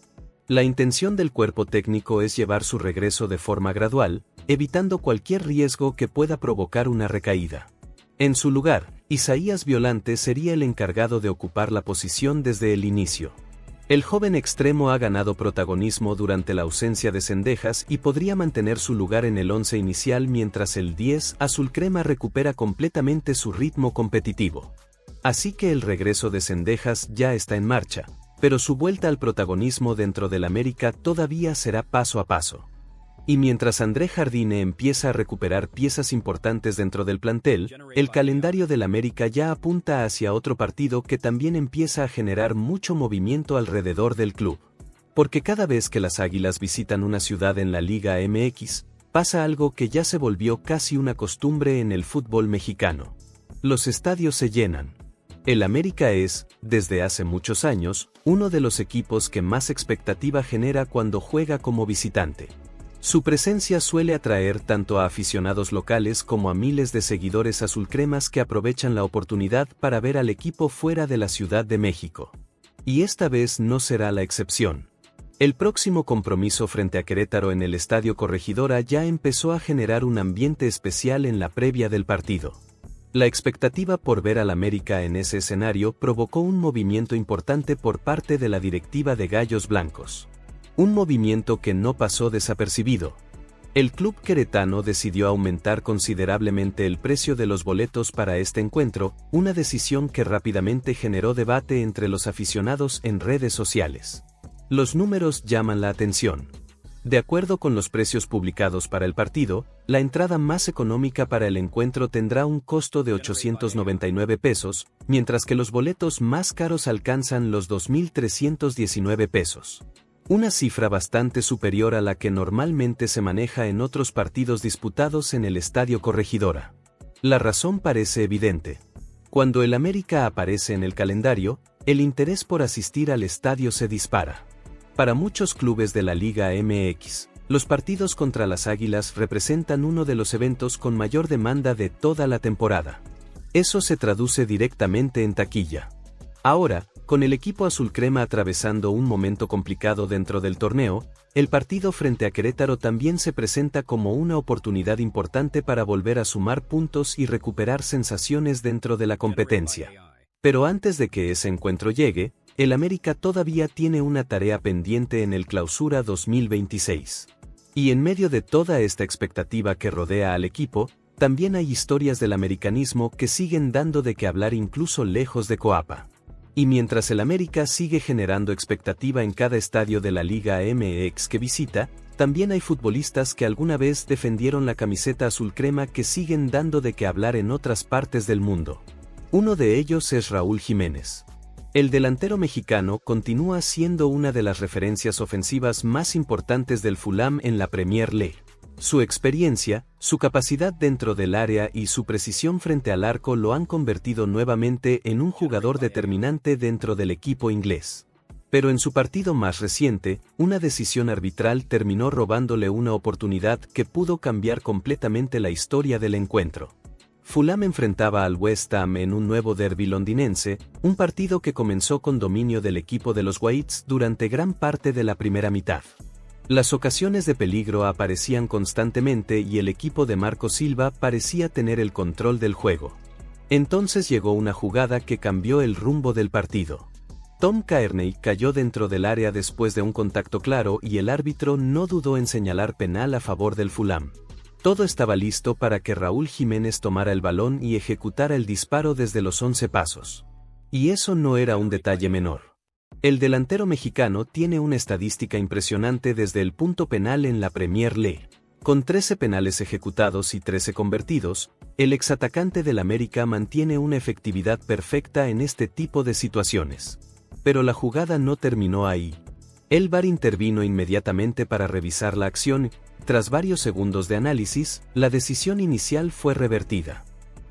La intención del cuerpo técnico es llevar su regreso de forma gradual, evitando cualquier riesgo que pueda provocar una recaída. En su lugar, Isaías Violante sería el encargado de ocupar la posición desde el inicio. El joven extremo ha ganado protagonismo durante la ausencia de Zendejas y podría mantener su lugar en el 11 inicial mientras el 10 azul crema recupera completamente su ritmo competitivo. Así que el regreso de Zendejas ya está en marcha, pero su vuelta al protagonismo dentro del América todavía será paso a paso. Y mientras André Jardine empieza a recuperar piezas importantes dentro del plantel, el calendario del América ya apunta hacia otro partido que también empieza a generar mucho movimiento alrededor del club. Porque cada vez que las Águilas visitan una ciudad en la Liga MX, pasa algo que ya se volvió casi una costumbre en el fútbol mexicano. Los estadios se llenan. El América es, desde hace muchos años, uno de los equipos que más expectativa genera cuando juega como visitante. Su presencia suele atraer tanto a aficionados locales como a miles de seguidores azulcremas que aprovechan la oportunidad para ver al equipo fuera de la Ciudad de México. Y esta vez no será la excepción. El próximo compromiso frente a Querétaro en el Estadio Corregidora ya empezó a generar un ambiente especial en la previa del partido. La expectativa por ver al América en ese escenario provocó un movimiento importante por parte de la directiva de Gallos Blancos. Un movimiento que no pasó desapercibido. El club queretano decidió aumentar considerablemente el precio de los boletos para este encuentro, una decisión que rápidamente generó debate entre los aficionados en redes sociales. Los números llaman la atención. De acuerdo con los precios publicados para el partido, la entrada más económica para el encuentro tendrá un costo de 899 pesos, mientras que los boletos más caros alcanzan los 2.319 pesos. Una cifra bastante superior a la que normalmente se maneja en otros partidos disputados en el Estadio Corregidora. La razón parece evidente. Cuando el América aparece en el calendario, el interés por asistir al estadio se dispara. Para muchos clubes de la Liga MX, los partidos contra las Águilas representan uno de los eventos con mayor demanda de toda la temporada. Eso se traduce directamente en taquilla. Ahora, con el equipo azulcrema atravesando un momento complicado dentro del torneo, el partido frente a Querétaro también se presenta como una oportunidad importante para volver a sumar puntos y recuperar sensaciones dentro de la competencia. Pero antes de que ese encuentro llegue, el América todavía tiene una tarea pendiente en el Clausura 2026. Y en medio de toda esta expectativa que rodea al equipo, también hay historias del americanismo que siguen dando de qué hablar incluso lejos de Coapa. Y mientras el América sigue generando expectativa en cada estadio de la Liga MX que visita, también hay futbolistas que alguna vez defendieron la camiseta azulcrema que siguen dando de qué hablar en otras partes del mundo. Uno de ellos es Raúl Jiménez. El delantero mexicano continúa siendo una de las referencias ofensivas más importantes del Fulham en la Premier League. Su experiencia, su capacidad dentro del área y su precisión frente al arco lo han convertido nuevamente en un jugador determinante dentro del equipo inglés. Pero en su partido más reciente, una decisión arbitral terminó robándole una oportunidad que pudo cambiar completamente la historia del encuentro. Fulham enfrentaba al West Ham en un nuevo derbi londinense, un partido que comenzó con dominio del equipo de los Whites durante gran parte de la primera mitad. Las ocasiones de peligro aparecían constantemente y el equipo de Marco Silva parecía tener el control del juego. Entonces llegó una jugada que cambió el rumbo del partido. Tom Cairney cayó dentro del área después de un contacto claro y el árbitro no dudó en señalar penal a favor del Fulham. Todo estaba listo para que Raúl Jiménez tomara el balón y ejecutara el disparo desde los 11 pasos. Y eso no era un detalle menor. El delantero mexicano tiene una estadística impresionante desde el punto penal en la Premier League. Con 13 penales ejecutados y 13 convertidos, el exatacante del América mantiene una efectividad perfecta en este tipo de situaciones. Pero la jugada no terminó ahí. El VAR intervino inmediatamente para revisar la acción. Tras varios segundos de análisis, la decisión inicial fue revertida.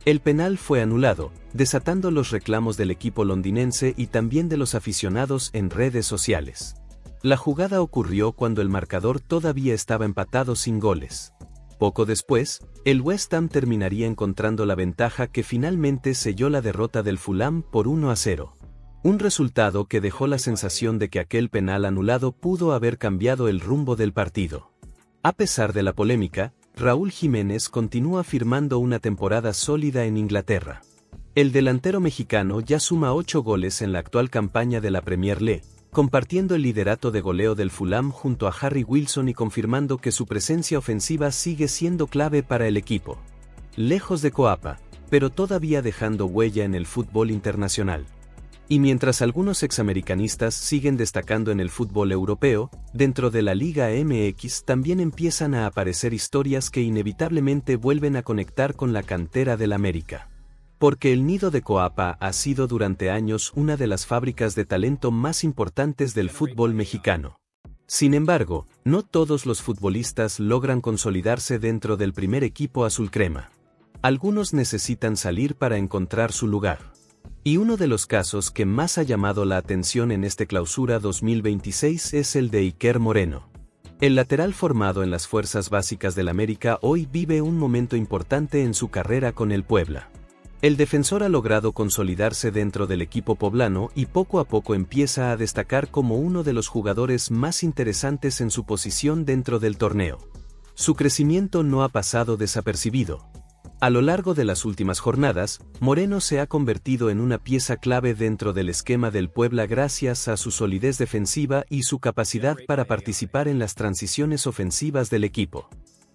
El penal fue anulado, desatando los reclamos del equipo londinense y también de los aficionados en redes sociales. La jugada ocurrió cuando el marcador todavía estaba empatado sin goles. Poco después, el West Ham terminaría encontrando la ventaja que finalmente selló la derrota del Fulham por 1-0. Un resultado que dejó la sensación de que aquel penal anulado pudo haber cambiado el rumbo del partido. A pesar de la polémica, Raúl Jiménez continúa firmando una temporada sólida en Inglaterra. El delantero mexicano ya suma 8 goles en la actual campaña de la Premier League, compartiendo el liderato de goleo del Fulham junto a Harry Wilson y confirmando que su presencia ofensiva sigue siendo clave para el equipo. Lejos de Coapa, pero todavía dejando huella en el fútbol internacional. Y mientras algunos examericanistas siguen destacando en el fútbol europeo, dentro de la Liga MX también empiezan a aparecer historias que inevitablemente vuelven a conectar con la cantera del América. Porque el Nido de Coapa ha sido durante años una de las fábricas de talento más importantes del fútbol mexicano. Sin embargo, no todos los futbolistas logran consolidarse dentro del primer equipo azulcrema. Algunos necesitan salir para encontrar su lugar. Y uno de los casos que más ha llamado la atención en este clausura 2026 es el de Iker Moreno. El lateral formado en las fuerzas básicas del América hoy vive un momento importante en su carrera con el Puebla. El defensor ha logrado consolidarse dentro del equipo poblano y poco a poco empieza a destacar como uno de los jugadores más interesantes en su posición dentro del torneo. Su crecimiento no ha pasado desapercibido. A lo largo de las últimas jornadas, Moreno se ha convertido en una pieza clave dentro del esquema del Puebla gracias a su solidez defensiva y su capacidad para participar en las transiciones ofensivas del equipo.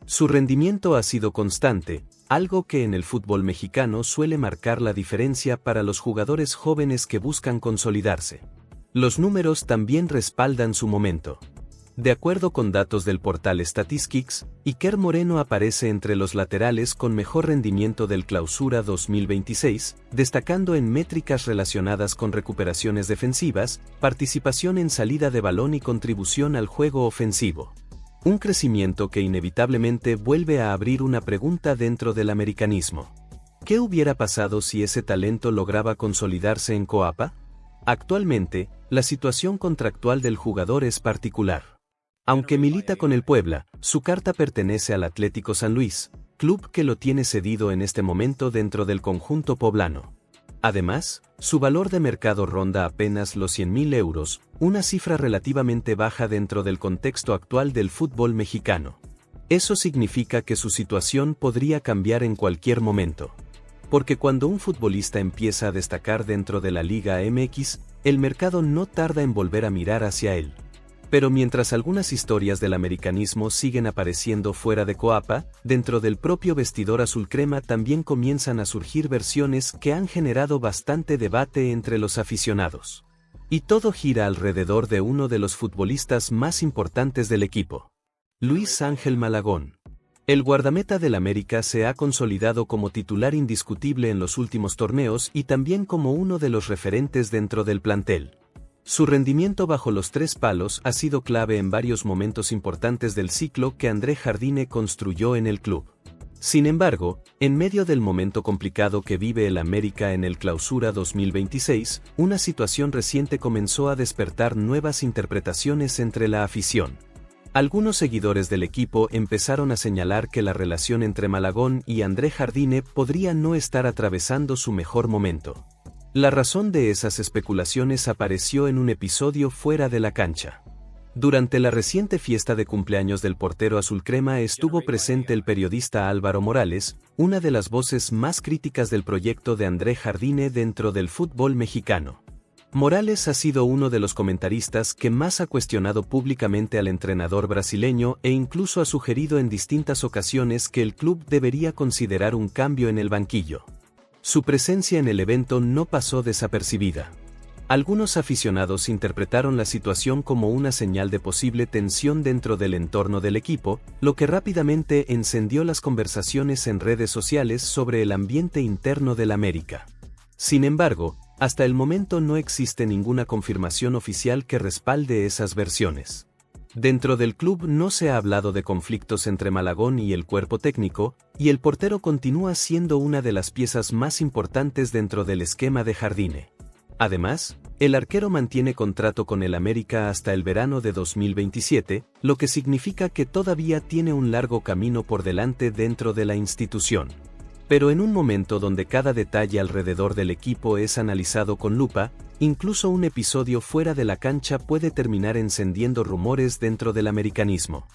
Su rendimiento ha sido constante, algo que en el fútbol mexicano suele marcar la diferencia para los jugadores jóvenes que buscan consolidarse. Los números también respaldan su momento. De acuerdo con datos del portal Statistics, Iker Moreno aparece entre los laterales con mejor rendimiento del Clausura 2026, destacando en métricas relacionadas con recuperaciones defensivas, participación en salida de balón y contribución al juego ofensivo. Un crecimiento que inevitablemente vuelve a abrir una pregunta dentro del americanismo. ¿Qué hubiera pasado si ese talento lograba consolidarse en Coapa? Actualmente, la situación contractual del jugador es particular. Aunque milita con el Puebla, su carta pertenece al Atlético San Luis, club que lo tiene cedido en este momento dentro del conjunto poblano. Además, su valor de mercado ronda apenas los 100.000 euros, una cifra relativamente baja dentro del contexto actual del fútbol mexicano. Eso significa que su situación podría cambiar en cualquier momento. Porque cuando un futbolista empieza a destacar dentro de la Liga MX, el mercado no tarda en volver a mirar hacia él. Pero mientras algunas historias del americanismo siguen apareciendo fuera de Coapa, dentro del propio vestidor azulcrema también comienzan a surgir versiones que han generado bastante debate entre los aficionados. Y todo gira alrededor de uno de los futbolistas más importantes del equipo. Luis Ángel Malagón. El guardameta del América se ha consolidado como titular indiscutible en los últimos torneos y también como uno de los referentes dentro del plantel. Su rendimiento bajo los tres palos ha sido clave en varios momentos importantes del ciclo que André Jardine construyó en el club. Sin embargo, en medio del momento complicado que vive el América en el Clausura 2026, una situación reciente comenzó a despertar nuevas interpretaciones entre la afición. Algunos seguidores del equipo empezaron a señalar que la relación entre Malagón y André Jardine podría no estar atravesando su mejor momento. La razón de esas especulaciones apareció en un episodio fuera de la cancha. Durante la reciente fiesta de cumpleaños del portero azulcrema estuvo presente el periodista Álvaro Morales, una de las voces más críticas del proyecto de André Jardine dentro del fútbol mexicano. Morales ha sido uno de los comentaristas que más ha cuestionado públicamente al entrenador brasileño e incluso ha sugerido en distintas ocasiones que el club debería considerar un cambio en el banquillo. Su presencia en el evento no pasó desapercibida. Algunos aficionados interpretaron la situación como una señal de posible tensión dentro del entorno del equipo, lo que rápidamente encendió las conversaciones en redes sociales sobre el ambiente interno del América. Sin embargo, hasta el momento no existe ninguna confirmación oficial que respalde esas versiones. Dentro del club no se ha hablado de conflictos entre Malagón y el cuerpo técnico, y el portero continúa siendo una de las piezas más importantes dentro del esquema de Jardine. Además, el arquero mantiene contrato con el América hasta el verano de 2027, lo que significa que todavía tiene un largo camino por delante dentro de la institución. Pero en un momento donde cada detalle alrededor del equipo es analizado con lupa, incluso un episodio fuera de la cancha puede terminar encendiendo rumores dentro del americanismo.